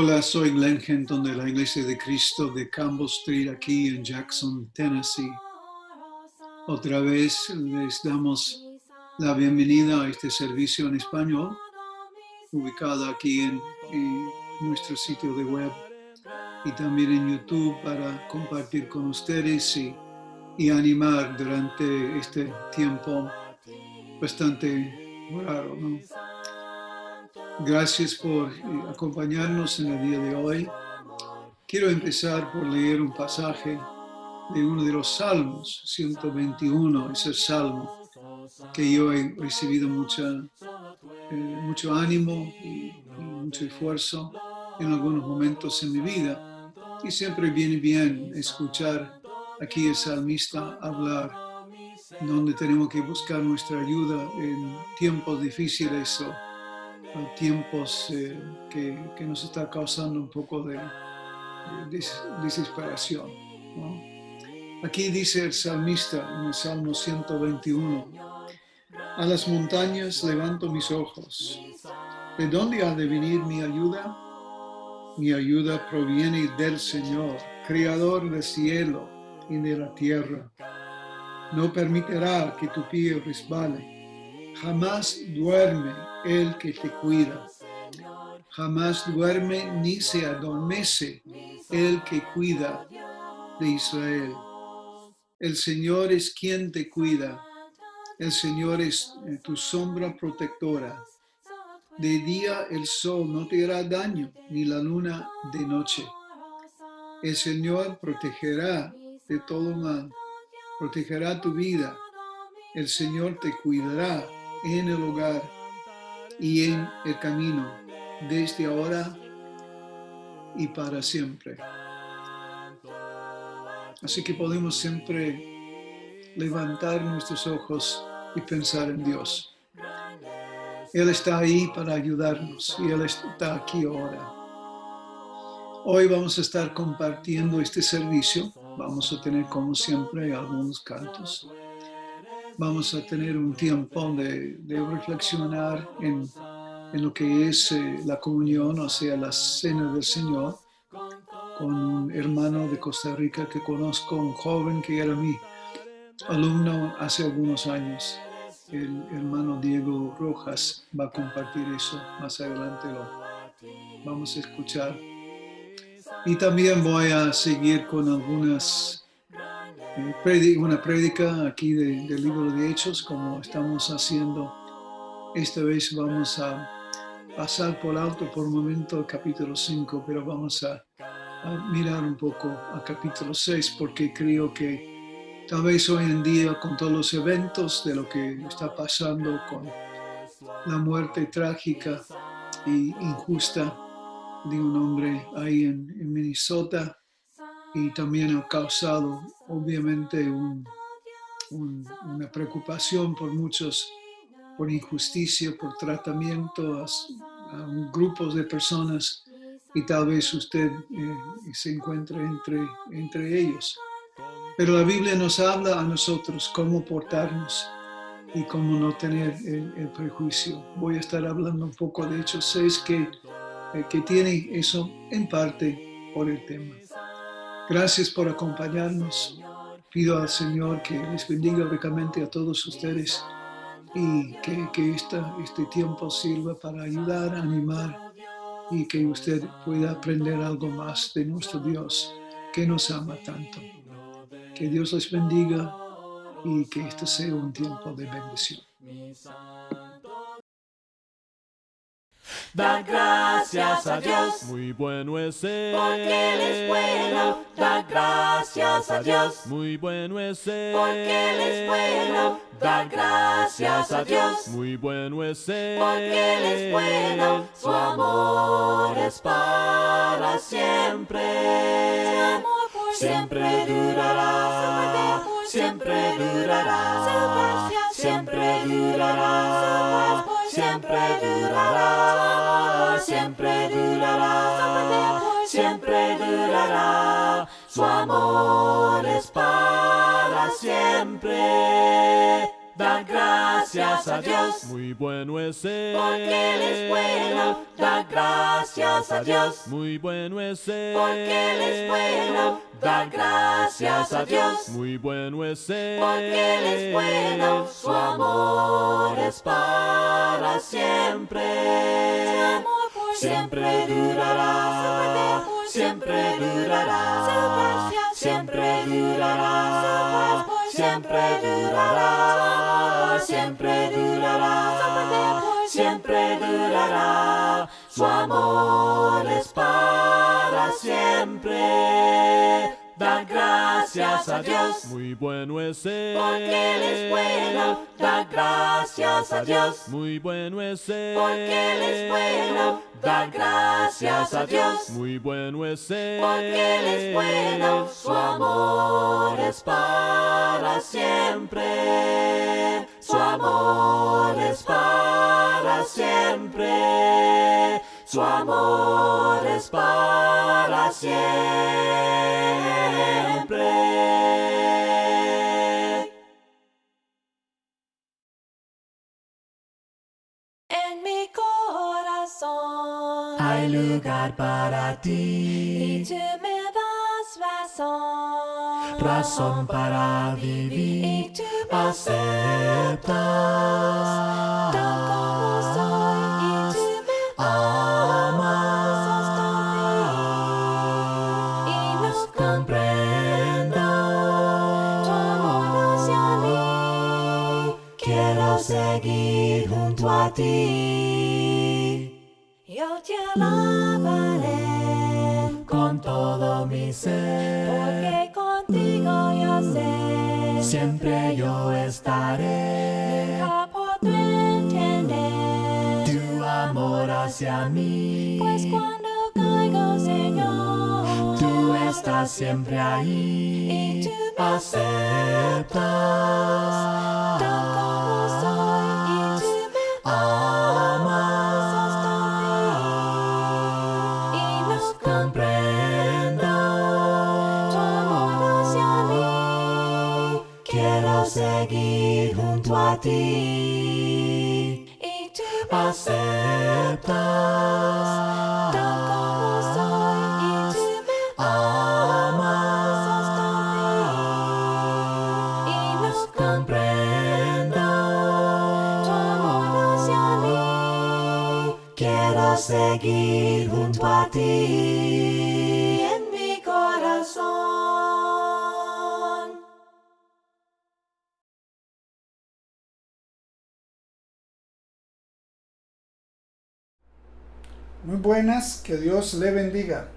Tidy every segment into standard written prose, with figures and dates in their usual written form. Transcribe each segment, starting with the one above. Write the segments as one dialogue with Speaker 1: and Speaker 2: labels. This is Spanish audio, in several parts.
Speaker 1: Hola, soy Glenn Genton de la Iglesia de Cristo de Campbell Street, aquí en Jackson, Tennessee. Otra vez les damos la bienvenida a este servicio en español, ubicado aquí en nuestro sitio de web y también en YouTube para compartir con ustedes y animar durante este tiempo bastante raro, ¿no? Gracias por acompañarnos en el día de hoy. Quiero empezar por leer un pasaje de uno de los Salmos, 121, ese salmo que yo he recibido mucho ánimo y mucho esfuerzo en algunos momentos en mi vida. Y siempre viene bien escuchar aquí el salmista hablar, donde tenemos que buscar nuestra ayuda en tiempos difíciles o tiempos que nos está causando un poco de desesperación, ¿no? Aquí dice el salmista en el Salmo 121, a las montañas levanto mis ojos. ¿De dónde ha de venir mi ayuda? Mi ayuda proviene del Señor, creador del cielo y de la tierra. No permitirá que tu pie resbale. Jamás duerme el que te cuida. Jamás duerme ni se adormece el que cuida de Israel. El Señor es quien te cuida. El Señor es tu sombra protectora. De día el sol no te hará daño, ni la luna de noche. El Señor protegerá de todo mal, protegerá tu vida. El Señor te cuidará en el hogar y en el camino, desde ahora y para siempre. Así que podemos siempre levantar nuestros ojos y pensar en Dios. Él está ahí para ayudarnos y Él está aquí ahora. Hoy vamos a estar compartiendo este servicio. Vamos a tener, como siempre, algunos cantos. Vamos a tener un tiempo de reflexionar en lo que es la comunión, o sea, la cena del Señor, con un hermano de Costa Rica que conozco, un joven que era mi alumno hace algunos años. El hermano Diego Rojas va a compartir eso. Más adelante lo vamos a escuchar. Y también voy a seguir con una prédica aquí del libro de Hechos, como estamos haciendo. Esta vez vamos a pasar por alto por un momento el capítulo 5, pero vamos a mirar un poco a capítulo 6, porque creo que tal vez hoy en día, con todos los eventos de lo que está pasando con la muerte trágica e injusta de un hombre ahí en Minnesota, y también ha causado obviamente una preocupación por muchos, por injusticia, por tratamiento a grupos de personas, y tal vez usted se encuentre entre ellos. Pero la Biblia nos habla a nosotros cómo portarnos y cómo no tener el prejuicio. Voy a estar hablando un poco de Hechos 6 que tiene eso en parte por el tema. Gracias por acompañarnos. Pido al Señor que les bendiga ricamente a todos ustedes y que este tiempo sirva para ayudar, animar, y que usted pueda aprender algo más de nuestro Dios que nos ama tanto. Que Dios les bendiga y que este sea un tiempo de bendición.
Speaker 2: Da gracias a Dios,
Speaker 3: muy bueno es Él,
Speaker 2: porque Él es bueno. Da gracias a Dios,
Speaker 3: muy bueno es Él,
Speaker 2: porque Él es bueno. Da gracias a Dios,
Speaker 3: muy bueno es Él,
Speaker 2: porque Él es bueno. Su amor es para siempre. Siempre durará, siempre durará, siempre durará, siempre durará, siempre durará, siempre durará. Su amor es para siempre. da gracias a Dios.
Speaker 3: Muy bueno es Él.
Speaker 2: Porque Él es bueno, da gracias a Dios.
Speaker 3: Muy bueno es Él.
Speaker 2: Porque Él es bueno, da gracias a Dios.
Speaker 3: Muy bueno es Él.
Speaker 2: Porque Él es bueno, su amor es para siempre. Siempre durará, siempre durará, siempre durará, siempre durará, siempre durará, siempre durará. Su amor es para siempre. Da gracias a Dios.
Speaker 3: Muy bueno es Él.
Speaker 2: Porque Él es bueno, da gracias a Dios.
Speaker 3: Muy bueno es Él.
Speaker 2: Porque Él es bueno, da gracias a Dios.
Speaker 3: Muy bueno es Él.
Speaker 2: Porque Él es bueno, su amor es para siempre. Su amor es para siempre. Su amor es para siempre. En mi corazón
Speaker 4: Hay lugar para
Speaker 2: y
Speaker 4: ti,
Speaker 2: tú me das razón,
Speaker 4: razón para
Speaker 2: y
Speaker 4: vivir.
Speaker 2: tú me
Speaker 4: Aceptas
Speaker 2: tal como soy y tú me amas y no comprendo tu amor hacia mí.
Speaker 4: Quiero seguir junto a ti.
Speaker 2: Yo te alabaré
Speaker 4: Con todo mi ser,
Speaker 2: porque contigo yo sé.
Speaker 4: siempre yo estaré.
Speaker 2: Nunca podré entender
Speaker 4: Tu amor hacia mí,
Speaker 2: pues cuando caigo, Señor,
Speaker 4: tú estás siempre ahí.
Speaker 2: y tú me
Speaker 4: Aceptas
Speaker 2: tal como soy y tú me amas y no
Speaker 4: comprendo
Speaker 2: tu amor hacia mí.
Speaker 4: quiero seguir junto a ti.
Speaker 2: Y tú me
Speaker 4: Aceptas
Speaker 2: tal como soy y tú me amas y no
Speaker 4: comprendo
Speaker 2: tu amor hacia mí.
Speaker 4: quiero seguir junto a ti.
Speaker 2: En mi corazón.
Speaker 1: Muy buenas, que Dios le bendiga.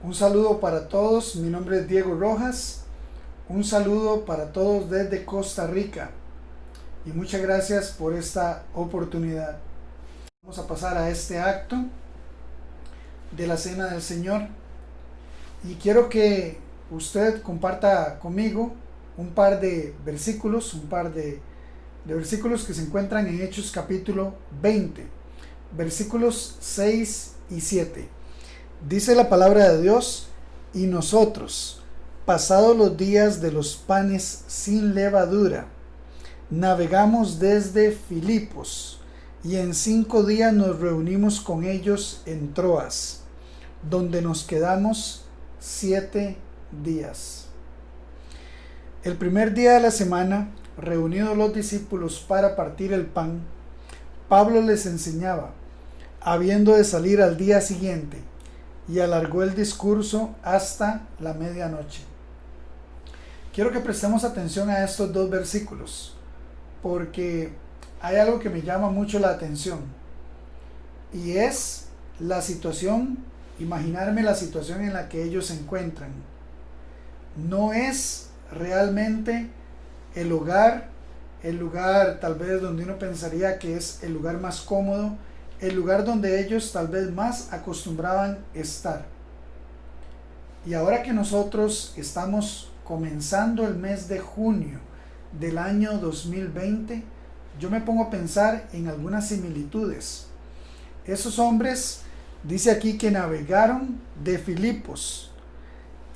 Speaker 1: Un saludo para todos, mi nombre es Diego Rojas. Un saludo para todos desde Costa Rica. Y muchas gracias por esta oportunidad. Vamos a pasar a este acto de la Cena del Señor. Y quiero que usted comparta conmigo un par de versículos, versículos que se encuentran en Hechos capítulo 20. Versículos 6 y 7. Dice la palabra de Dios: y nosotros, pasados los días de los panes sin levadura, navegamos desde Filipos, y en 5 días nos reunimos con ellos en Troas, donde nos quedamos 7 días. El primer día de la semana, reunidos los discípulos para partir el pan, Pablo les enseñaba, habiendo de salir al día siguiente, y alargó el discurso hasta la medianoche. Quiero que prestemos atención a estos dos versículos, porque hay algo que me llama mucho la atención, y es la situación, imaginarme la situación en la que ellos se encuentran. No es realmente el lugar tal vez donde uno pensaría que es el lugar más cómodo, el lugar donde ellos tal vez más acostumbraban estar. Y ahora que nosotros estamos comenzando el mes de junio del año 2020, yo me pongo a pensar en algunas similitudes. Esos hombres, dice aquí que navegaron de Filipos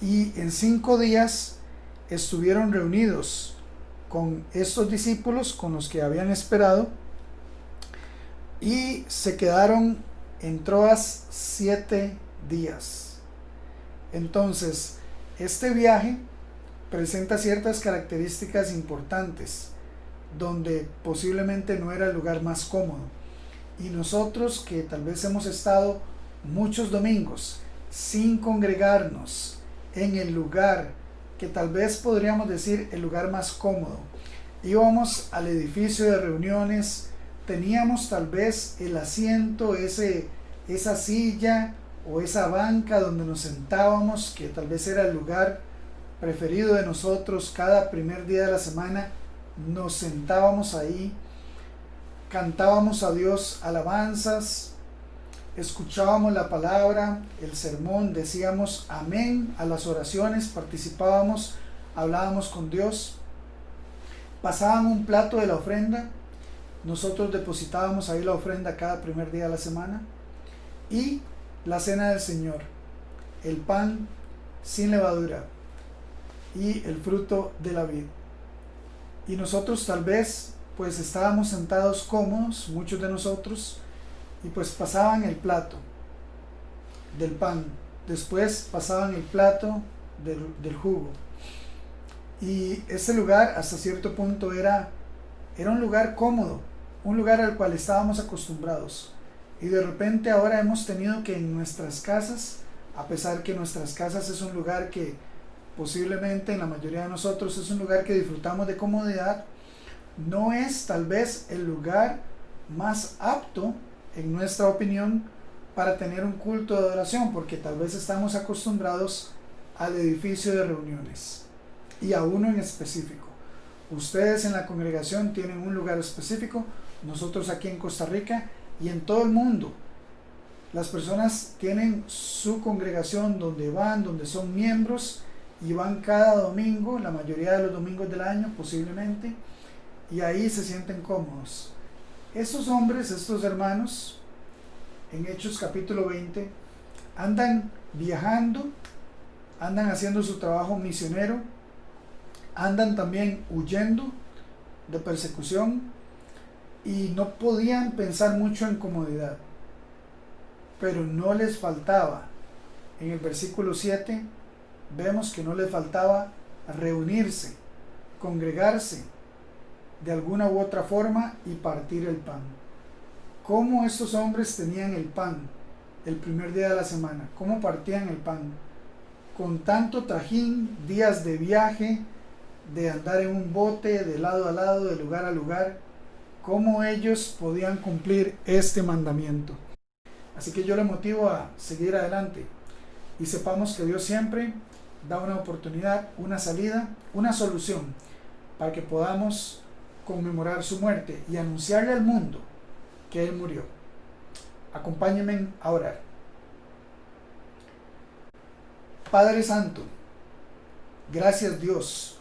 Speaker 1: y en 5 días estuvieron reunidos
Speaker 5: con estos discípulos con los que habían esperado y se quedaron en Troas 7 días. Entonces, este viaje presenta ciertas características importantes, donde posiblemente no era el lugar más cómodo. Y nosotros que tal vez hemos estado muchos domingos sin congregarnos en el lugar que tal vez podríamos decir el lugar más cómodo, íbamos al edificio de reuniones, teníamos tal vez el asiento, esa silla o esa banca donde nos sentábamos, que tal vez era el lugar preferido de nosotros. Cada primer día de la semana nos sentábamos ahí, cantábamos a Dios alabanzas, escuchábamos la palabra, el sermón, decíamos amén a las oraciones, participábamos, hablábamos con Dios, pasaban un plato de la ofrenda, nosotros depositábamos ahí la ofrenda cada primer día de la semana, y la cena del Señor, el pan sin levadura y el fruto de la vid. Y nosotros tal vez pues estábamos sentados cómodos, muchos de nosotros, y pues pasaban el plato del pan, después pasaban el plato del jugo, y ese lugar hasta cierto punto era un lugar cómodo, un lugar al cual estábamos acostumbrados, y de repente ahora hemos tenido que en nuestras casas, a pesar que nuestras casas es un lugar que posiblemente en la mayoría de nosotros es un lugar que disfrutamos de comodidad, no es tal vez el lugar más apto, en nuestra opinión, para tener un culto de adoración, porque tal vez estamos acostumbrados al edificio de reuniones y a uno en específico. Ustedes en la congregación tienen un lugar específico, nosotros aquí en Costa Rica y en todo el mundo, las personas tienen su congregación donde van, donde son miembros, y van cada domingo, la mayoría de los domingos del año posiblemente, y ahí se sienten cómodos. Estos hombres, estos hermanos, en Hechos capítulo 20, andan viajando, andan haciendo su trabajo misionero, andan también huyendo de persecución, y no podían pensar mucho en comodidad, pero no les faltaba, en el versículo 7, vemos que no les faltaba reunirse, congregarse de alguna u otra forma y partir el pan. ¿Cómo estos hombres tenían el pan el primer día de la semana? ¿Cómo partían el pan? Con tanto trajín, días de viaje, de andar en un bote de lado a lado, de lugar a lugar, ¿cómo ellos podían cumplir este mandamiento? Así que yo le motivo a seguir adelante y sepamos que Dios siempre da una oportunidad, una salida, una solución para que podamos conmemorar su muerte y anunciarle al mundo que Él murió. Acompáñenme a orar. Padre Santo, gracias Dios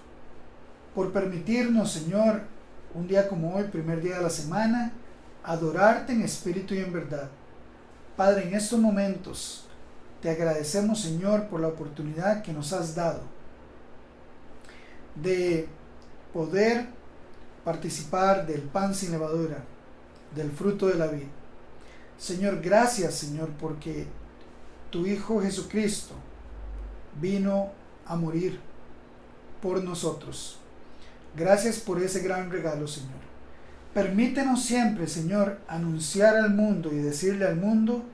Speaker 5: por permitirnos, Señor, un día como hoy, primer día de la semana, adorarte en espíritu y en verdad. Padre, en estos momentos te agradecemos, Señor, por la oportunidad que nos has dado de poder participar del pan sin levadura, del fruto de la vid. Señor, gracias, Señor, porque tu Hijo Jesucristo vino a morir por nosotros. Gracias por ese gran regalo, Señor. Permítenos siempre, Señor, anunciar al mundo y decirle al mundo,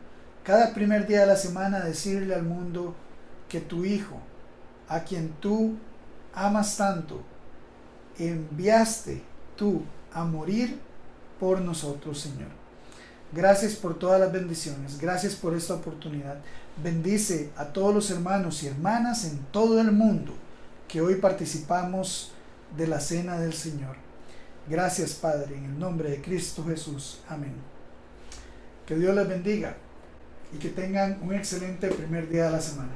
Speaker 5: cada primer día de la semana, decirle al mundo que tu Hijo, a quien tú amas tanto, enviaste tú a morir por nosotros, Señor. Gracias por todas las bendiciones, gracias por esta oportunidad. Bendice a todos los hermanos y hermanas en todo el mundo que hoy participamos de la cena del Señor. Gracias, Padre, en el nombre de Cristo Jesús. Amén. Que Dios les bendiga y que tengan un excelente primer día de la semana.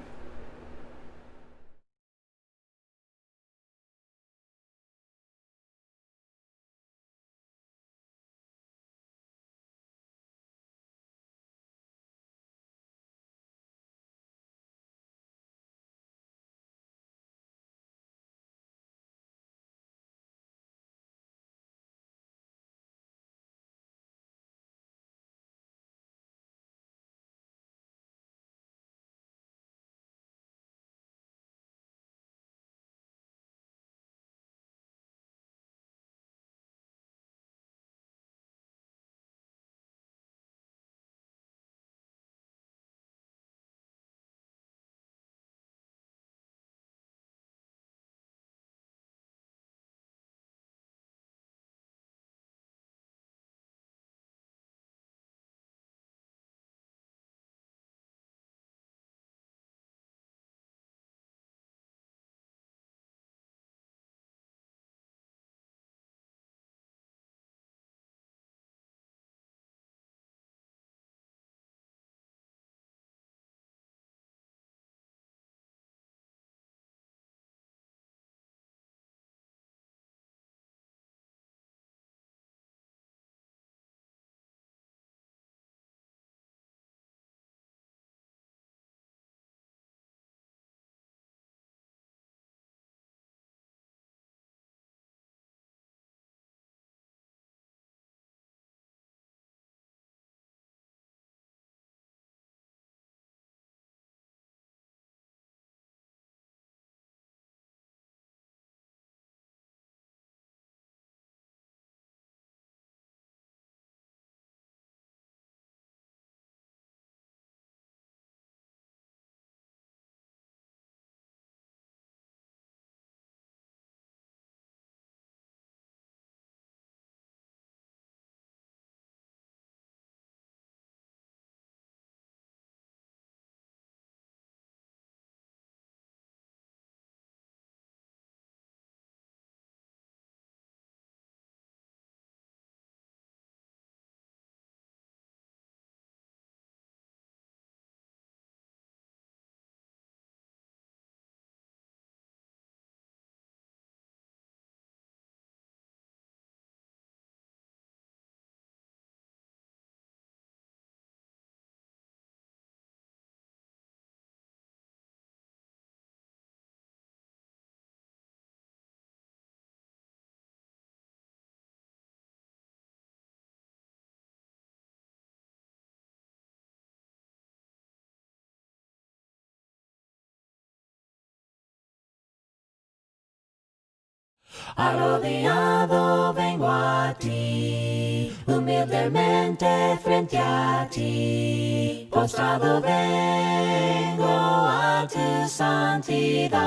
Speaker 4: Arrodillado vengo a ti, humildemente frente a ti, postrado vengo a tu santidad,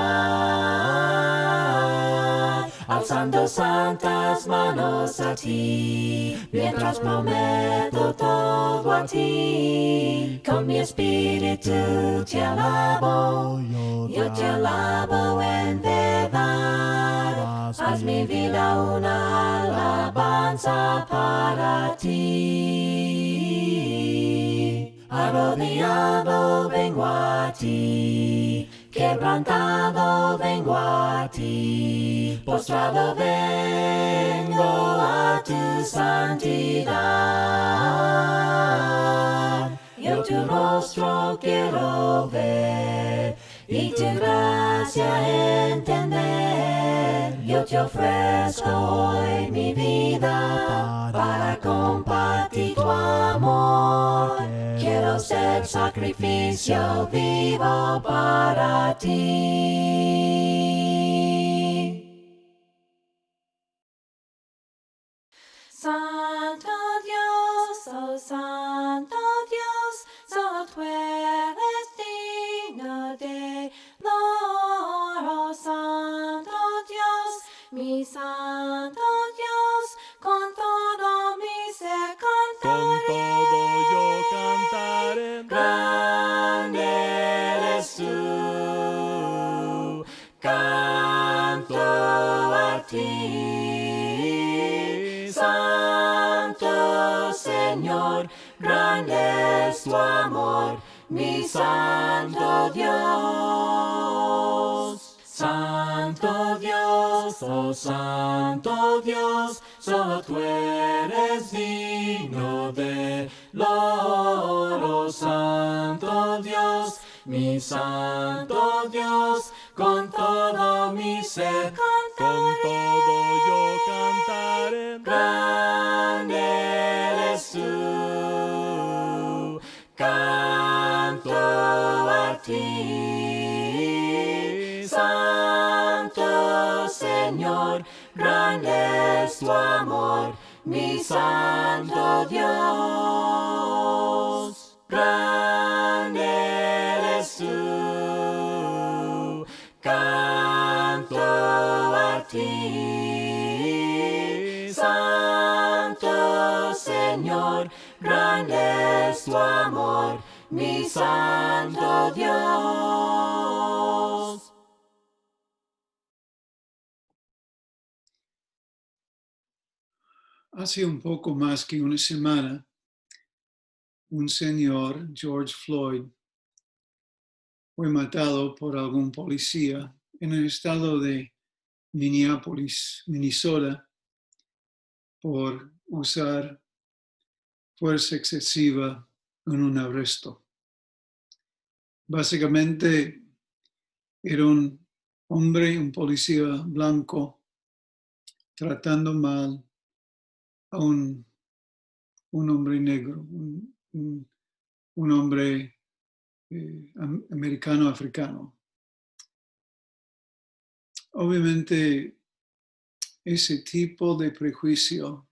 Speaker 4: alzando santas manos a ti, mientras prometo todo a ti, con mi espíritu te alabo, yo te alabo en verdad. Haz mi vida una alabanza para ti. Arrodillado vengo a ti, quebrantado vengo a ti, postrado vengo a tu santidad. Yo tu rostro quiero ver y tu gracia entender. Yo te ofrezco hoy mi vida para compartir tu amor. Quiero ser sacrificio vivo para ti.
Speaker 2: Santo Dios, oh Santo Dios, solo tú eres digno de honor, oh Santo Dios, mi Santo Dios, con todo mi ser
Speaker 3: Con
Speaker 2: cantaré.
Speaker 3: todo yo cantaré.
Speaker 4: Grande eres tú, canto a ti, Santo Señor, grande es tu amor, mi Santo Dios. Santo Dios, oh Santo Dios, solo tú eres digno de loor, oh Santo Dios, mi Santo Dios, con todo mi ser
Speaker 3: Con todo yo cantaré.
Speaker 4: grande eres tú, canto a ti, Santo Señor, grande es tu amor, mi Santo Dios, grande eres tú, canto a ti, Santo Señor, grande es tu amor, mi Santo Dios.
Speaker 1: Hace un poco más que una semana, un señor, George Floyd, fue matado por algún policía en el estado de Minneapolis, Minnesota, por usar fuerza excesiva en un arresto. Básicamente era un hombre, un policía blanco, tratando mal a un hombre negro, un hombre americano-africano. Obviamente, ese tipo de prejuicio,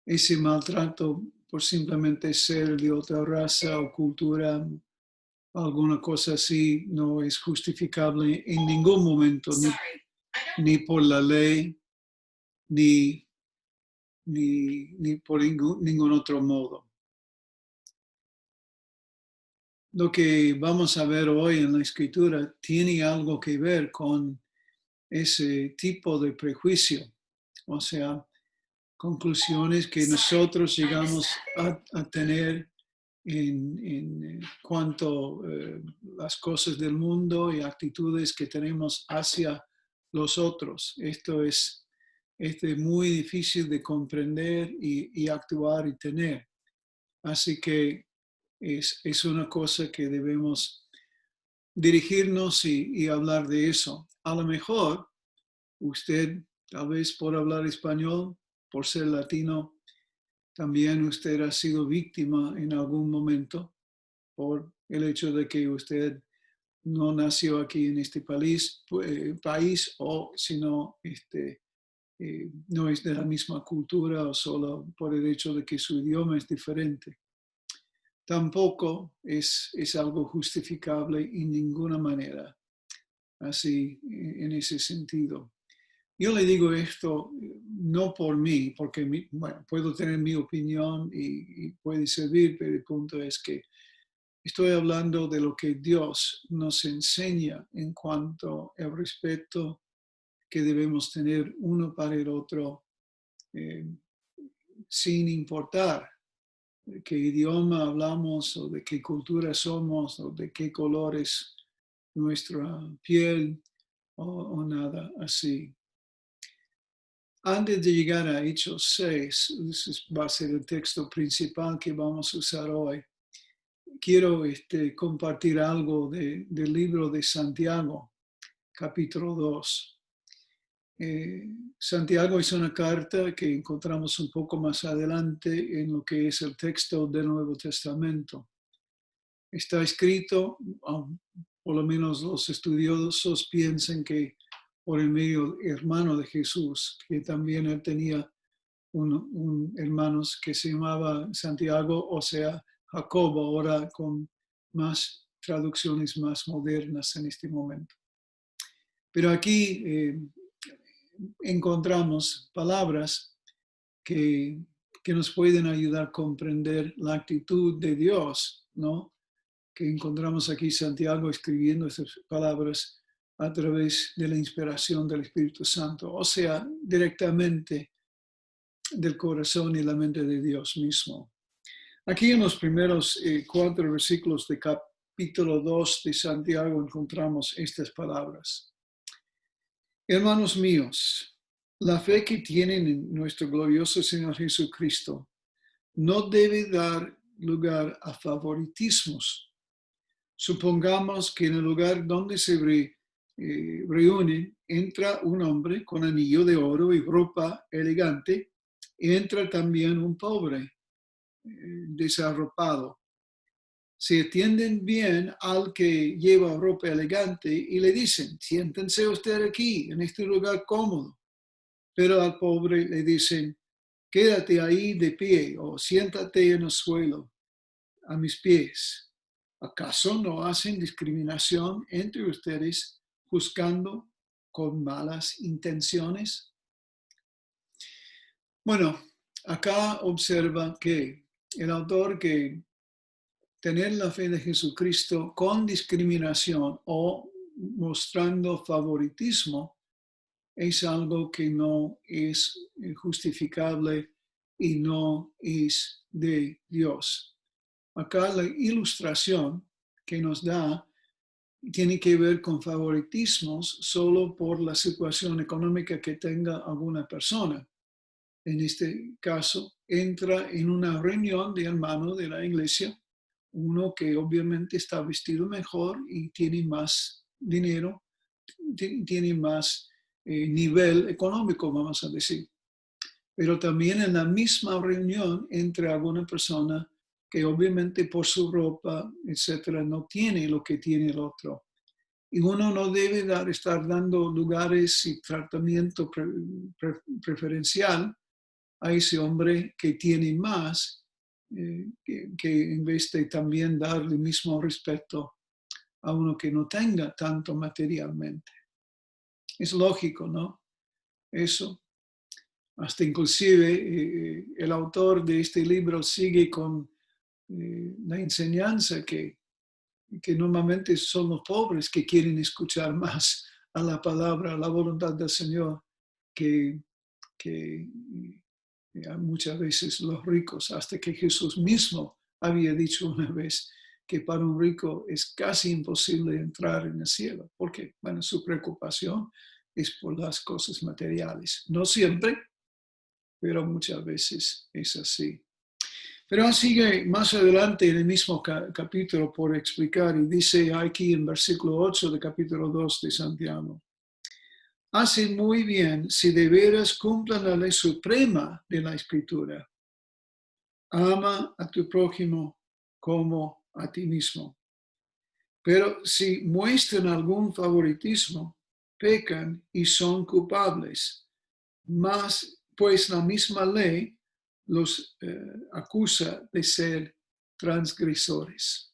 Speaker 1: ese maltrato por simplemente ser de otra raza o cultura, alguna cosa así, no es justificable en ningún momento, ni por la ley, ni por ningún otro modo. Lo que vamos a ver hoy en la escritura tiene algo que ver con ese tipo de prejuicio, o sea, conclusiones que nosotros llegamos a tener en cuanto a las cosas del mundo y actitudes que tenemos hacia los otros. Esto es muy difícil de comprender y actuar y tener. Así que es una cosa que debemos dirigirnos y hablar de eso. A lo mejor usted, tal vez por hablar español, por ser latino, también usted ha sido víctima en algún momento por el hecho de que usted no nació aquí en este país o sino no es de la misma cultura o solo por el hecho de que su idioma es diferente. Tampoco es algo justificable en ninguna manera, así en ese sentido. Yo le digo esto no por mí, porque puedo tener mi opinión y puede servir, pero el punto es que estoy hablando de lo que Dios nos enseña en cuanto al respeto que debemos tener uno para el otro, sin importar de qué idioma hablamos o de qué cultura somos o de qué color es nuestra piel o nada así. Antes de llegar a Hechos 6, ese va a ser el texto principal que vamos a usar hoy, quiero compartir algo del libro de Santiago, capítulo 2. Santiago es una carta que encontramos un poco más adelante en lo que es el texto del Nuevo Testamento. Está escrito, por lo menos los estudiosos piensan que por el medio hermano de Jesús, que también él tenía un hermano que se llamaba Santiago, o sea, Jacobo, ahora con más traducciones más modernas en este momento. Pero aquí encontramos palabras que nos pueden ayudar a comprender la actitud de Dios, ¿no? Que encontramos aquí Santiago escribiendo estas palabras a través de la inspiración del Espíritu Santo, o sea, directamente del corazón y la mente de Dios mismo. Aquí en los primeros 4 versículos de capítulo 2 de Santiago encontramos estas palabras. Hermanos míos, la fe que tienen en nuestro glorioso Señor Jesucristo no debe dar lugar a favoritismos. Supongamos que en el lugar donde se reúnen entra un hombre con anillo de oro y ropa elegante, y entra también un pobre desarropado. Se atienden bien al que lleva ropa elegante y le dicen, siéntense usted aquí, en este lugar cómodo. Pero al pobre le dicen, quédate ahí de pie o siéntate en el suelo a mis pies. ¿Acaso no hacen discriminación entre ustedes juzgando con malas intenciones? Bueno, acá observa que el autor que tener la fe de Jesucristo con discriminación o mostrando favoritismo es algo que no es justificable y no es de Dios. Acá la ilustración que nos da tiene que ver con favoritismos solo por la situación económica que tenga alguna persona. En este caso, entra en una reunión de hermanos de la iglesia, uno que obviamente está vestido mejor y tiene más dinero, tiene más nivel económico, vamos a decir. Pero también en la misma reunión entra alguna persona que obviamente por su ropa, etcétera, no tiene lo que tiene el otro. Y uno no debe estar dando lugares y tratamiento preferencial a ese hombre que tiene más, que en vez de también darle el mismo respeto a uno que no tenga tanto materialmente. Es lógico, ¿no? Eso. Hasta inclusive el autor de este libro sigue con la enseñanza que normalmente son los pobres que quieren escuchar más a la palabra, a la voluntad del Señor, que muchas veces los ricos, hasta que Jesús mismo había dicho una vez que para un rico es casi imposible entrar en el cielo, porque, bueno, su preocupación es por las cosas materiales. No siempre, pero muchas veces es así. Pero sigue más adelante en el mismo capítulo por explicar y dice aquí en versículo 8 de capítulo 2 de Santiago: hacen muy bien si de veras cumplan la ley suprema de la Escritura. Ama a tu prójimo como a ti mismo. Pero si muestran algún favoritismo, pecan y son culpables. Pues la misma ley los acusa de ser transgresores.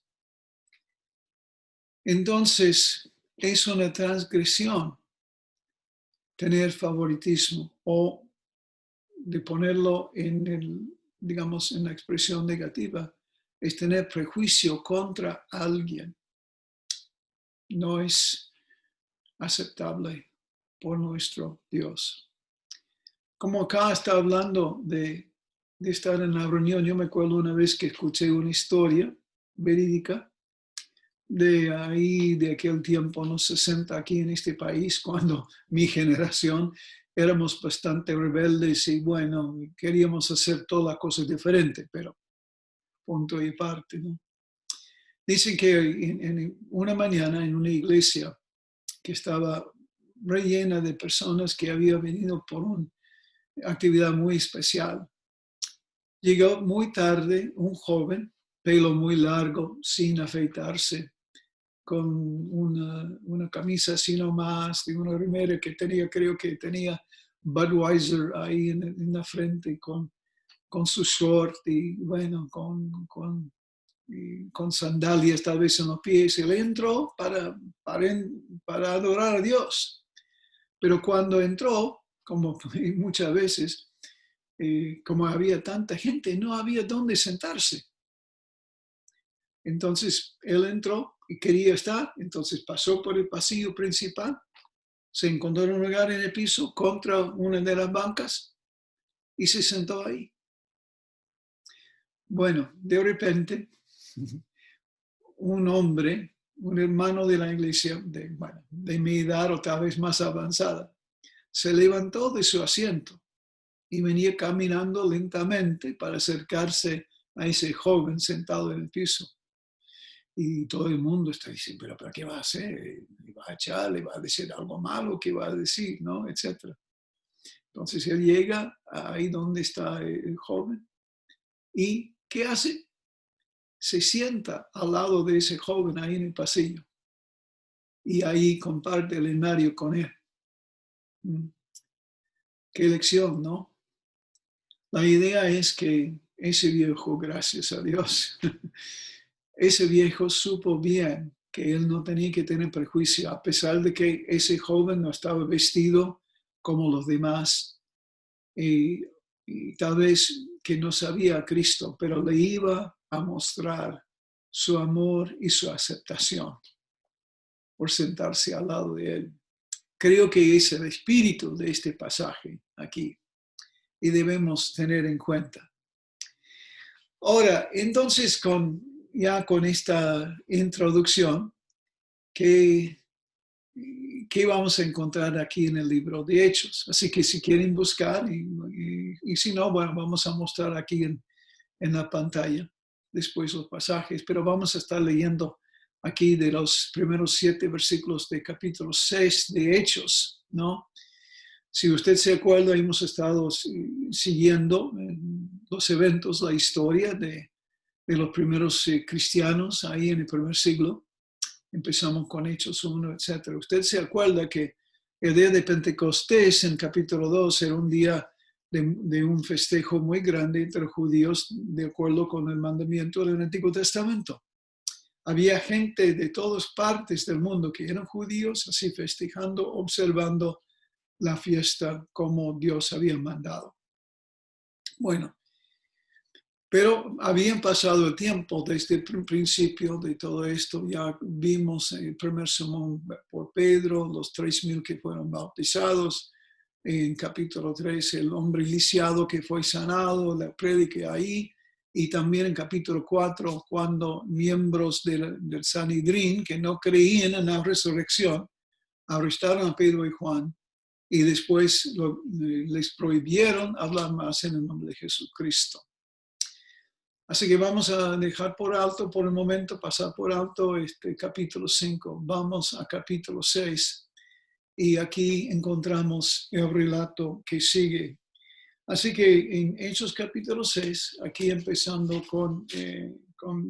Speaker 1: Entonces, es una transgresión tener favoritismo, o de ponerlo en la expresión negativa, es tener prejuicio contra alguien. No es aceptable por nuestro Dios. Como acá está hablando de estar en la reunión, yo me acuerdo una vez que escuché una historia verídica de aquel tiempo, en los 60, aquí en este país, cuando mi generación éramos bastante rebeldes y bueno, queríamos hacer todas las cosas diferentes, pero punto y aparte, ¿no? Dicen que en una mañana en una iglesia que estaba rellena de personas que habían venido por una actividad muy especial, llegó muy tarde un joven, pelo muy largo, sin afeitarse, con una camisa así nomás, de una remera que tenía, creo que tenía Budweiser ahí en la frente, con su short y bueno, con sandalias tal vez en los pies. Él entró para adorar a Dios. Pero cuando entró, como muchas veces, como había tanta gente, no había dónde sentarse. Entonces él entró y quería estar, entonces pasó por el pasillo principal, se encontró en un lugar en el piso contra una de las bancas y se sentó ahí. Bueno, de repente, un hombre, un hermano de la iglesia, de mi edad o tal vez más avanzada, se levantó de su asiento y venía caminando lentamente para acercarse a ese joven sentado en el piso. Y todo el mundo está diciendo, pero ¿para qué va a hacer? ¿Le va a echar? ¿Le va a decir algo malo? ¿Qué va a decir? ¿No? Etcétera. Entonces él llega ahí donde está el joven. ¿Y qué hace? Se sienta al lado de ese joven ahí en el pasillo. Y ahí comparte el escenario con él. Qué lección, ¿no? La idea es que ese viejo, gracias a Dios, ese viejo supo bien que él no tenía que tener prejuicio, a pesar de que ese joven no estaba vestido como los demás y tal vez que no sabía a Cristo, pero le iba a mostrar su amor y su aceptación por sentarse al lado de él. Creo que es el espíritu de este pasaje aquí y debemos tener en cuenta. Ahora, entonces, ya con esta introducción, ¿qué vamos a encontrar aquí en el libro de Hechos? Así que si quieren buscar, y si no, bueno, vamos a mostrar aquí en la pantalla después los pasajes, pero vamos a estar leyendo aquí de los primeros 7 versículos de capítulo 6 de Hechos, ¿no? Si usted se acuerda, hemos estado siguiendo los eventos, la historia de los primeros cristianos ahí en el primer siglo. Empezamos con Hechos 1, etc. Usted se acuerda que el día de Pentecostés, en capítulo 2, era un día de un festejo muy grande entre judíos, de acuerdo con el mandamiento del Antiguo Testamento. Había gente de todas partes del mundo que eran judíos, así festejando, observando la fiesta como Dios había mandado. Bueno, pero habían pasado el tiempo desde el principio de todo esto. Ya vimos el primer sermón por Pedro, los 3,000 que fueron bautizados. En capítulo 3, el hombre lisiado que fue sanado, la prédica ahí. Y también en capítulo 4, cuando miembros del Sanedrín que no creían en la resurrección, arrestaron a Pedro y Juan y después les prohibieron hablar más en el nombre de Jesucristo. Así que vamos a dejar por alto por el momento, pasar por alto este capítulo 5. Vamos a capítulo 6 y aquí encontramos el relato que sigue. Así que en Hechos capítulo 6, aquí empezando con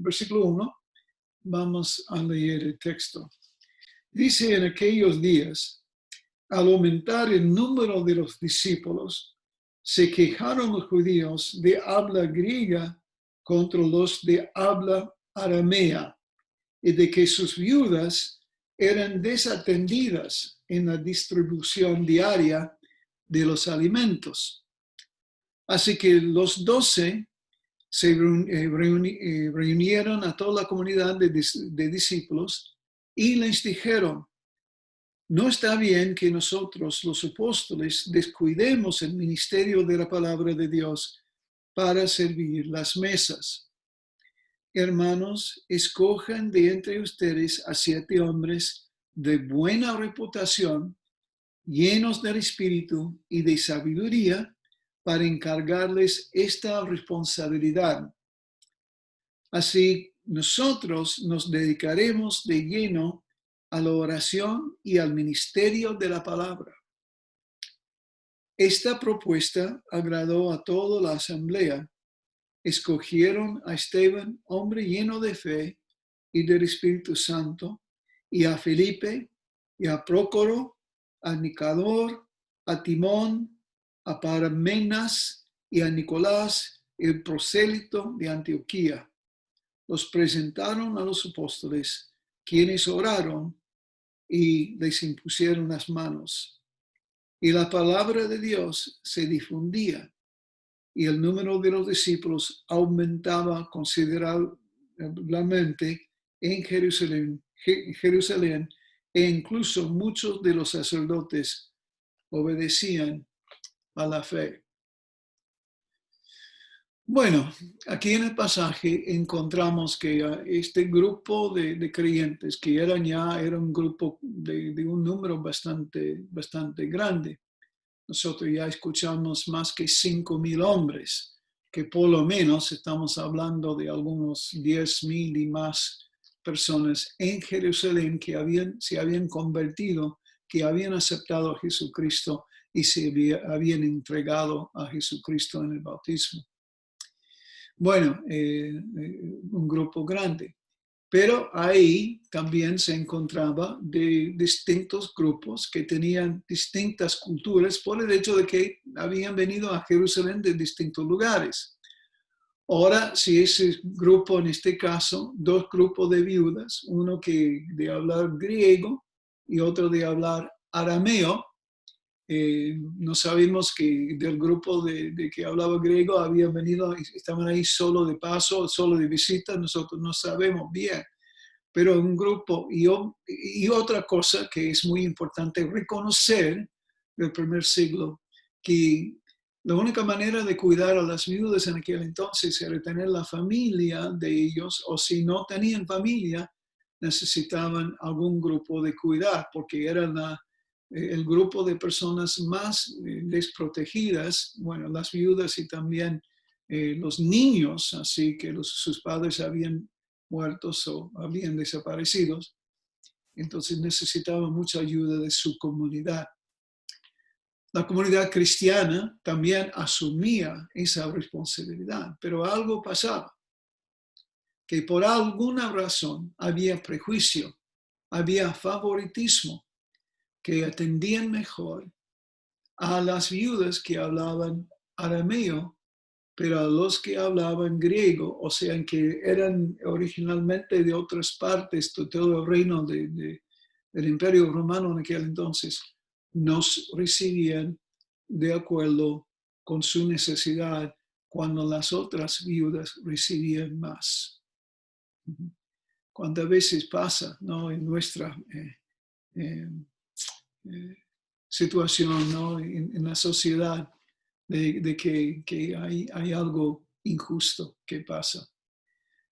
Speaker 1: versículo 1, vamos a leer el texto. Dice: en aquellos días, al aumentar el número de los discípulos, se quejaron los judíos de habla griega contra los de habla aramea, y de que sus viudas eran desatendidas en la distribución diaria de los alimentos. Así que los 12 se reunieron a toda la comunidad de discípulos y les dijeron: no está bien que nosotros, los apóstoles, descuidemos el ministerio de la palabra de Dios para servir las mesas. Hermanos, escojan de entre ustedes a 7 hombres de buena reputación, llenos del Espíritu y de sabiduría, para encargarles esta responsabilidad. Así, nosotros nos dedicaremos de lleno a la oración y al ministerio de la palabra. Esta propuesta agradó a toda la asamblea. Escogieron a Esteban, hombre lleno de fe y del Espíritu Santo, y a Felipe, y a Prócoro, a Nicador, a Timón, a Parmenas y a Nicolás, el prosélito de Antioquía. Los presentaron a los apóstoles, quienes oraron y les impusieron las manos. Y la palabra de Dios se difundía, y el número de los discípulos aumentaba considerablemente en Jerusalén, e incluso muchos de los sacerdotes obedecían a la fe. Bueno, aquí en el pasaje encontramos que este grupo de creyentes, que era un grupo de un número bastante grande. Nosotros ya escuchamos más que 5,000 hombres, que por lo menos estamos hablando de algunos 10,000 y más personas en Jerusalén que se habían convertido, que habían aceptado a Jesucristo y se habían entregado a Jesucristo en el bautismo. Bueno, un grupo grande. Pero ahí también se encontraba de distintos grupos que tenían distintas culturas por el hecho de que habían venido a Jerusalén de distintos lugares. Ahora, si ese grupo, en este caso, 2 grupos de viudas, uno que de hablar griego y otro de hablar arameo, no sabemos que del grupo de que hablaba griego habían venido, estaban ahí solo de paso, solo de visita, nosotros no sabemos bien. Pero un grupo, y otra cosa que es muy importante reconocer del primer siglo, que la única manera de cuidar a las viudas en aquel entonces era tener la familia de ellos, o si no tenían familia, necesitaban algún grupo de cuidar, porque era el grupo de personas más desprotegidas, bueno, las viudas y también los niños, así que sus padres habían muertos o habían desaparecido, entonces necesitaban mucha ayuda de su comunidad. La comunidad cristiana también asumía esa responsabilidad, pero algo pasaba, que por alguna razón había prejuicio, había favoritismo, que atendían mejor a las viudas que hablaban arameo, pero a los que hablaban griego, o sea, que eran originalmente de otras partes de todo el reino del Imperio Romano en aquel entonces, nos recibían de acuerdo con su necesidad, cuando las otras viudas recibían más. ¿Cuántas veces pasa, ¿no?, en nuestra situación, ¿no?, en la sociedad, de que hay algo injusto que pasa?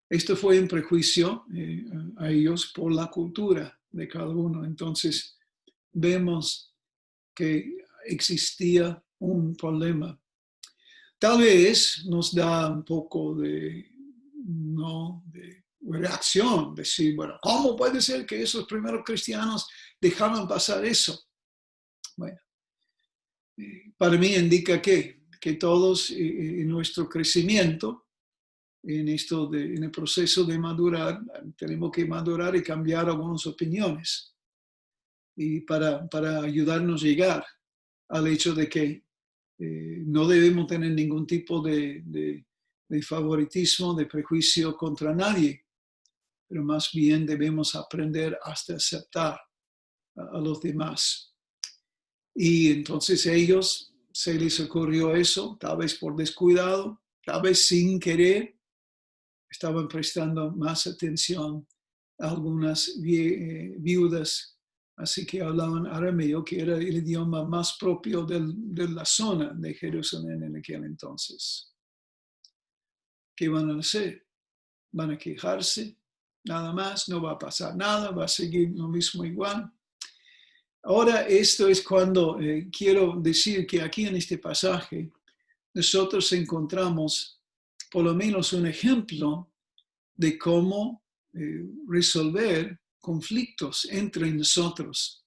Speaker 1: Esto fue un prejuicio a ellos por la cultura de cada uno. Entonces vemos que existía un problema. Tal vez nos da un poco de reacción, decir, bueno, ¿cómo puede ser que esos primeros cristianos dejaron pasar eso? Bueno, para mí indica que todos en nuestro crecimiento en el proceso de madurar, tenemos que madurar y cambiar algunas opiniones. Y para ayudarnos a llegar al hecho de que no debemos tener ningún tipo de favoritismo, de prejuicio contra nadie, pero más bien debemos aprender hasta aceptar a los demás. Y entonces ellos, se les ocurrió eso, tal vez por descuidado, tal vez sin querer, estaban prestando más atención a algunas viudas, así que hablaban arameo, que era el idioma más propio de la zona de Jerusalén en aquel entonces. ¿Qué van a hacer? ¿Van a quejarse? Nada más, no va a pasar nada, va a seguir lo mismo igual. Ahora, esto es cuando quiero decir que aquí en este pasaje nosotros encontramos por lo menos un ejemplo de cómo resolver conflictos entre nosotros.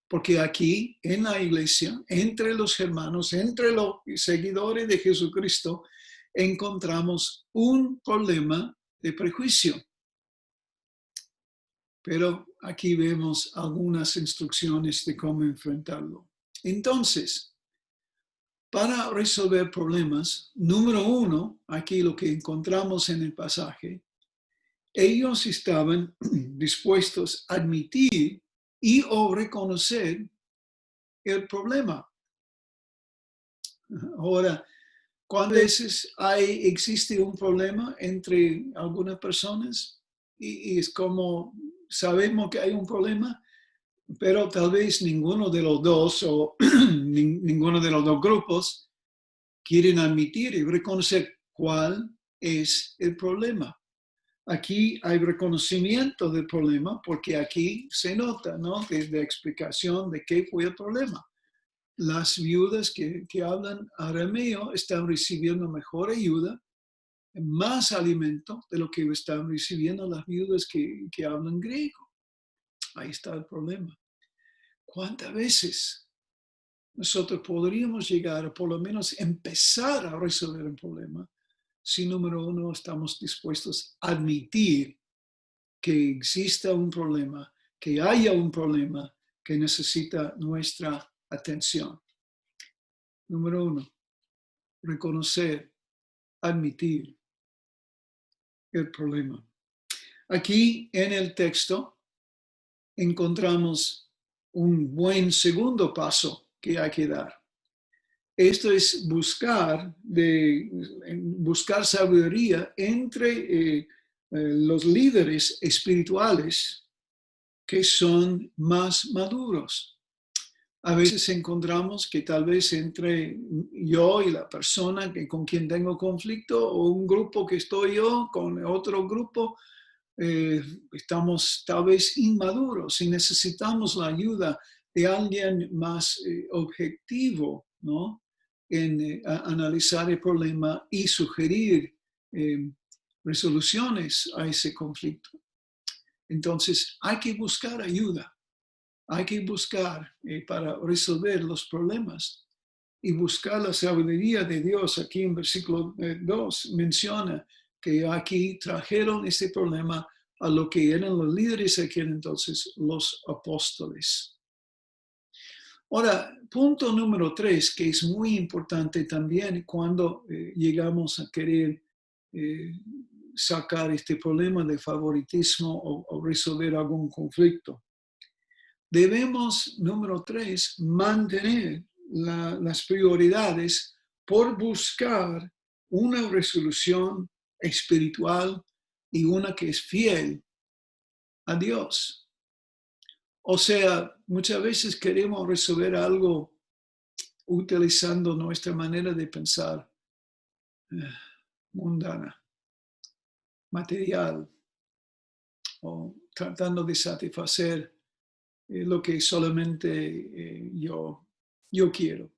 Speaker 1: Porque aquí en la iglesia, entre los hermanos, entre los seguidores de Jesucristo, encontramos un problema de prejuicio. Pero aquí vemos algunas instrucciones de cómo enfrentarlo. Entonces, para resolver problemas, número uno, aquí lo que encontramos en el pasaje, ellos estaban dispuestos a admitir y o reconocer el problema. Ahora, ¿cuántas veces existe un problema entre algunas personas? Y es como sabemos que hay un problema, pero tal vez ninguno de los dos o ninguno de los dos grupos quieren admitir y reconocer cuál es el problema. Aquí hay reconocimiento del problema porque aquí se nota, ¿no? Desde la explicación de qué fue el problema. Las viudas que hablan arameo están recibiendo mejor ayuda, más alimento de lo que están recibiendo las viudas que hablan griego. Ahí está el problema. ¿Cuántas veces nosotros podríamos llegar a por lo menos empezar a resolver el problema si, número uno, estamos dispuestos a admitir que exista un problema, que haya un problema que necesita nuestra atención? Número uno, reconocer, admitir el problema. Aquí en el texto encontramos un buen segundo paso que hay que dar. Esto es buscar sabiduría entre los líderes espirituales que son más maduros. A veces encontramos que tal vez entre yo y la persona con quien tengo conflicto o un grupo que estoy yo con otro grupo, estamos tal vez inmaduros y necesitamos la ayuda de alguien más objetivo, ¿no? En analizar el problema y sugerir resoluciones a ese conflicto. Entonces, hay que buscar ayuda. Hay que buscar para resolver los problemas y buscar la sabiduría de Dios. Aquí en versículo 2 menciona que aquí trajeron este problema a lo que eran los líderes aquí entonces, los apóstoles. Ahora, punto número 3, que es muy importante también cuando llegamos a querer sacar este problema de favoritismo o resolver algún conflicto. Debemos, número 3, mantener las prioridades por buscar una resolución espiritual y una que es fiel a Dios. O sea, muchas veces queremos resolver algo utilizando nuestra manera de pensar mundana, material, o tratando de satisfacer lo que solamente yo quiero.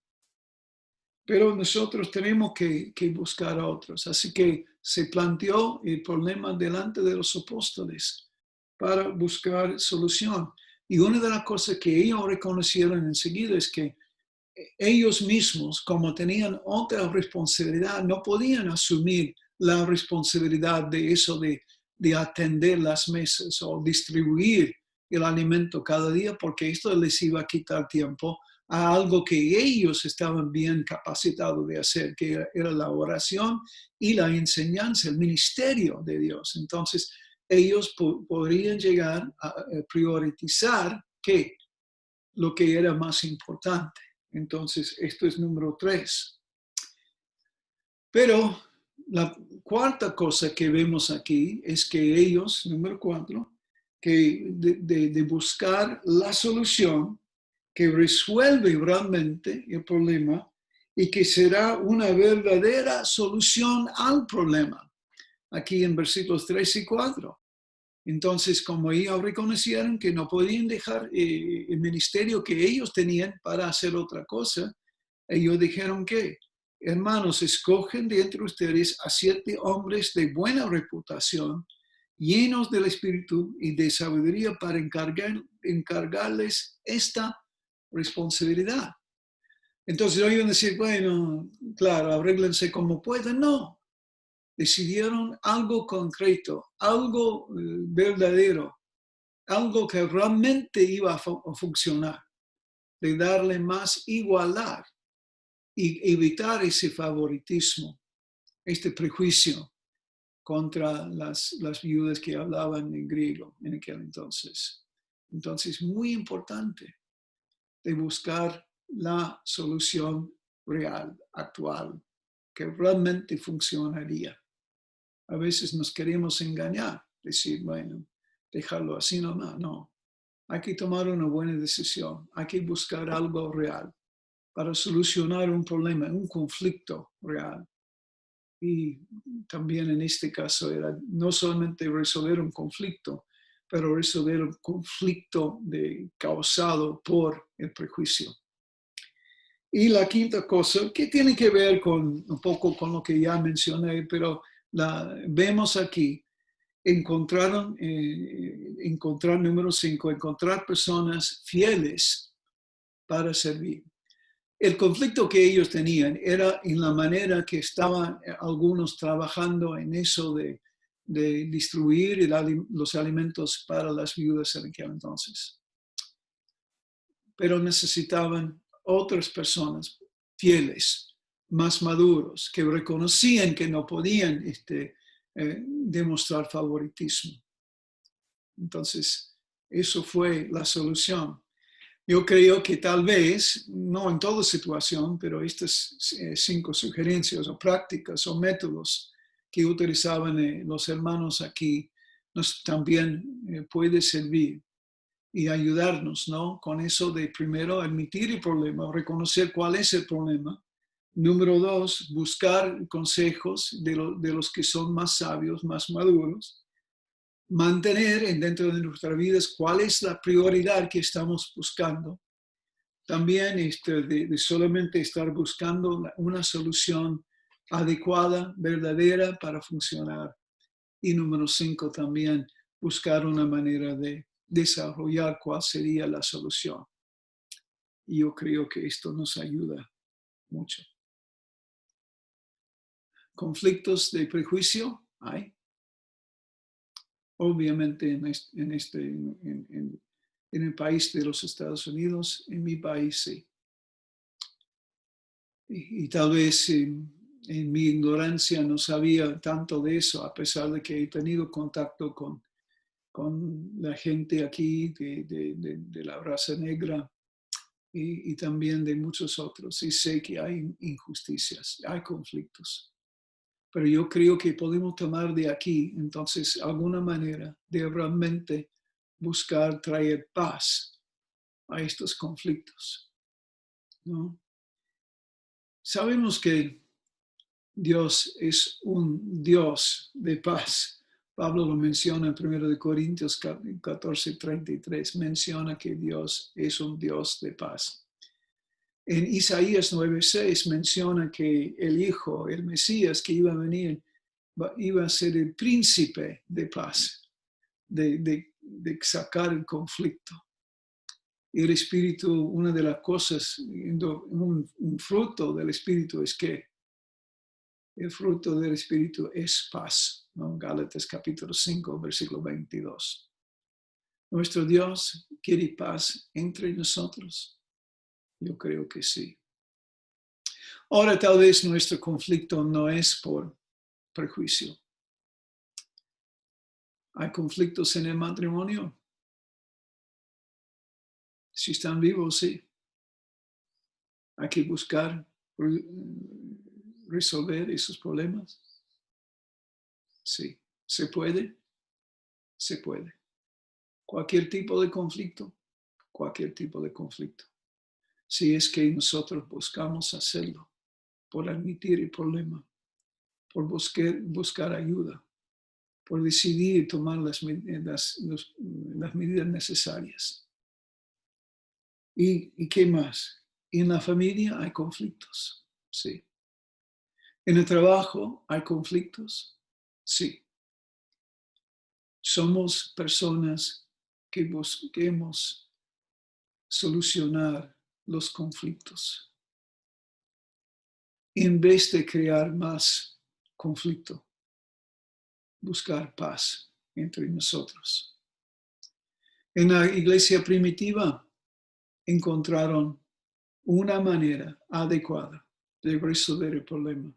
Speaker 1: Pero nosotros tenemos que buscar a otros. Así que se planteó el problema delante de los apóstoles para buscar solución. Y una de las cosas que ellos reconocieron enseguida es que ellos mismos, como tenían otra responsabilidad, no podían asumir la responsabilidad de eso, de atender las mesas o distribuir el alimento cada día, porque esto les iba a quitar tiempo a algo que ellos estaban bien capacitados de hacer, que era la oración y la enseñanza, el ministerio de Dios. Entonces, ellos podrían llegar a priorizar ¿qué? Lo que era más importante. Entonces, esto es número 3. Pero la cuarta cosa que vemos aquí es que ellos, número 4, que de buscar la solución que resuelve realmente el problema y que será una verdadera solución al problema. Aquí en versículos 3 y 4. Entonces, como ellos reconocieron que no podían dejar el ministerio que ellos tenían para hacer otra cosa, ellos dijeron que, hermanos, escogen de entre ustedes a 7 hombres de buena reputación, llenos del Espíritu y de sabiduría para encargarles esta responsabilidad. Entonces ellos iban a decir, bueno, claro, arréglense como puedan. No, decidieron algo concreto, algo verdadero, algo que realmente iba a funcionar, de darle más igualdad y evitar ese favoritismo, este prejuicio contra las viudas que hablaban en griego en aquel entonces. Entonces, muy importante de buscar la solución real, actual, que realmente funcionaría. A veces nos queremos engañar, decir, bueno, dejarlo así nomás. No, hay que tomar una buena decisión, hay que buscar algo real para solucionar un problema, un conflicto real. Y también en este caso era no solamente resolver un conflicto, pero resolver un conflicto causado por el prejuicio. Y la quinta cosa, que tiene que ver con un poco con lo que ya mencioné, pero vemos aquí, encontrar número 5, encontrar personas fieles para servir. El conflicto que ellos tenían era en la manera que estaban algunos trabajando en eso de distribuir los alimentos para las viudas en aquel entonces. Pero necesitaban otras personas fieles, más maduros, que reconocían que no podían demostrar favoritismo. Entonces, eso fue la solución. Yo creo que tal vez, no en toda situación, pero estas 5 sugerencias o prácticas o métodos que utilizaban los hermanos aquí también puede servir y ayudarnos, ¿no? Con eso de primero admitir el problema, reconocer cuál es el problema. Número 2, buscar consejos de los que son más sabios, más maduros. Mantener dentro de nuestras vidas cuál es la prioridad que estamos buscando. También de solamente estar buscando una solución adecuada, verdadera para funcionar. Y número 5 también buscar una manera de desarrollar cuál sería la solución. Y yo creo que esto nos ayuda mucho. ¿Conflictos de prejuicio? Hay. Obviamente en el país de los Estados Unidos, en mi país sí. Y tal vez en mi ignorancia no sabía tanto de eso, a pesar de que he tenido contacto con la gente aquí de la raza negra y también de muchos otros. Y sé que hay injusticias, hay conflictos. Pero yo creo que podemos tomar de aquí, entonces, alguna manera de realmente buscar traer paz a estos conflictos, ¿no? Sabemos que Dios es un Dios de paz. Pablo lo menciona en 1 Corintios 14:33, menciona que Dios es un Dios de paz. En Isaías 9:6 menciona que el Hijo, el Mesías que iba a venir, iba a ser el príncipe de paz, de sacar el conflicto. Y el Espíritu, una de las cosas, un fruto del Espíritu es que el fruto del Espíritu es paz, ¿no? Gálatas capítulo 5, versículo 22. ¿Nuestro Dios quiere paz entre nosotros? Yo creo que sí. Ahora tal vez nuestro conflicto no es por prejuicio. ¿Hay conflictos en el matrimonio? Si están vivos, sí. Hay que buscar resolver esos problemas. Sí. ¿Se puede? Se puede. Cualquier tipo de conflicto. Cualquier tipo de conflicto. Si es que nosotros buscamos hacerlo por admitir el problema, por buscar ayuda, por decidir tomar las medidas necesarias. ¿Y qué más? En la familia hay conflictos, sí. En el trabajo hay conflictos, sí. Somos personas que busquemos solucionar los conflictos en vez de crear más conflicto, buscar paz entre nosotros. En la iglesia primitiva encontraron una manera adecuada de resolver el problema.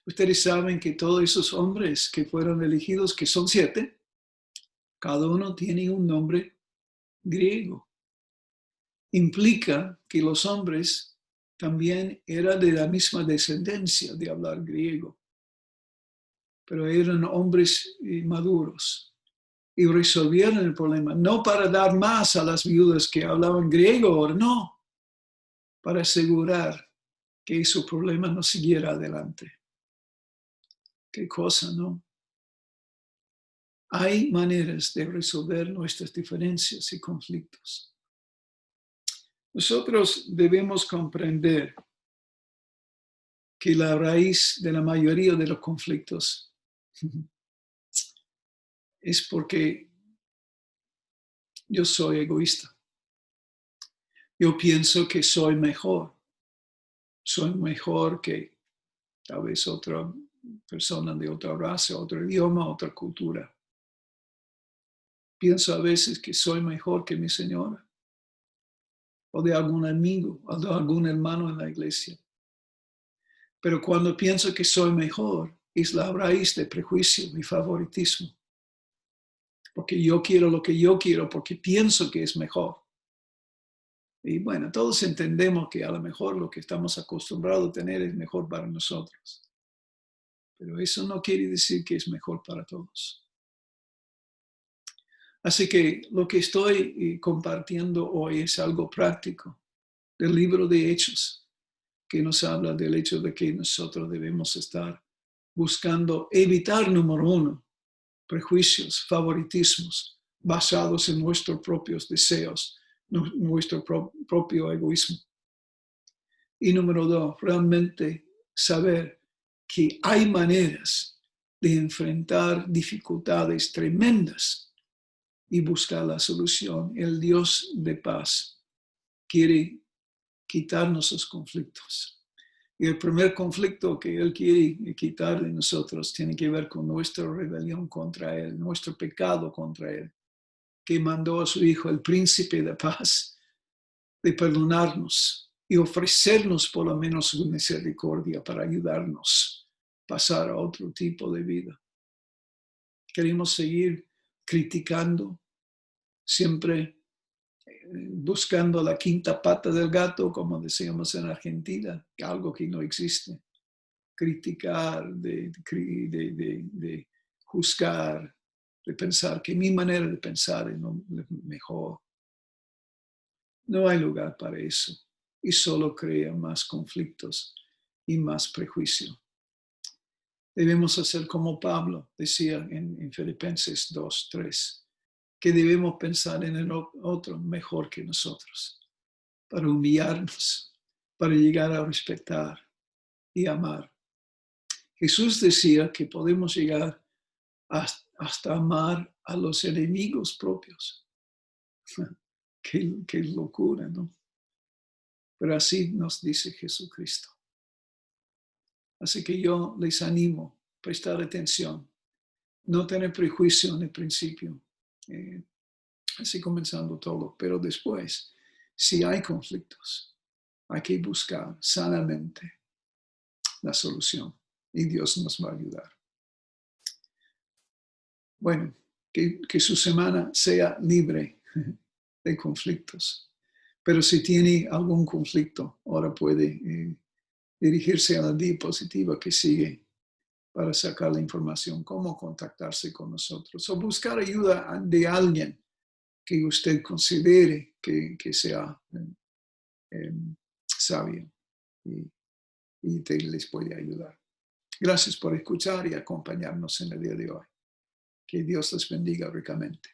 Speaker 1: Ustedes saben que todos esos hombres que fueron elegidos, que son 7, cada uno tiene un nombre griego. Implica que los hombres también eran de la misma descendencia de hablar griego, pero eran hombres maduros y resolvieron el problema, no para dar más a las viudas que hablaban griego, no, para asegurar que su problema no siguiera adelante. Qué cosa, ¿no? Hay maneras de resolver nuestras diferencias y conflictos. Nosotros debemos comprender que la raíz de la mayoría de los conflictos es porque yo soy egoísta. Yo pienso que soy mejor que tal vez otra persona de otra raza, otro idioma, otra cultura. Pienso a veces que soy mejor que mi señora, o de algún amigo, o de algún hermano en la iglesia. Pero cuando pienso que soy mejor, es la raíz de prejuicio y favoritismo. Porque yo quiero lo que yo quiero, porque pienso que es mejor. Y bueno, todos entendemos que a lo mejor lo que estamos acostumbrados a tener es mejor para nosotros. Pero eso no quiere decir que es mejor para todos. Así que lo que estoy compartiendo hoy es algo práctico del libro de Hechos, que nos habla del hecho de que nosotros debemos estar buscando evitar, número 1, prejuicios, favoritismos basados en nuestros propios deseos, nuestro propio egoísmo. Y número 2, realmente saber que hay maneras de enfrentar dificultades tremendas y buscar la solución. El Dios de paz quiere quitarnos los conflictos. Y el primer conflicto que Él quiere quitar de nosotros tiene que ver con nuestra rebelión contra Él, nuestro pecado contra Él, que mandó a su Hijo, el príncipe de paz, de perdonarnos y ofrecernos por lo menos su misericordia para ayudarnos a pasar a otro tipo de vida. Queremos seguir criticando, siempre buscando la quinta pata del gato, como decíamos en Argentina, algo que no existe. Criticar, de juzgar, de pensar que mi manera de pensar es mejor. No hay lugar para eso y solo crea más conflictos y más prejuicio. Debemos hacer como Pablo decía en Filipenses 2:3. Que debemos pensar en el otro mejor que nosotros, para humillarnos, para llegar a respetar y amar. Jesús decía que podemos llegar hasta amar a los enemigos propios. Qué locura, ¿no? Pero así nos dice Jesucristo. Así que yo les animo a prestar atención, no tener prejuicio en el principio, así comenzando todo, pero después, si hay conflictos, hay que buscar sanamente la solución y Dios nos va a ayudar. Bueno, que su semana sea libre de conflictos. Pero si tiene algún conflicto, ahora puede dirigirse a la diapositiva que sigue para sacar la información, cómo contactarse con nosotros o buscar ayuda de alguien que usted considere que sea sabio y les puede ayudar. Gracias por escuchar y acompañarnos en el día de hoy. Que Dios les bendiga ricamente.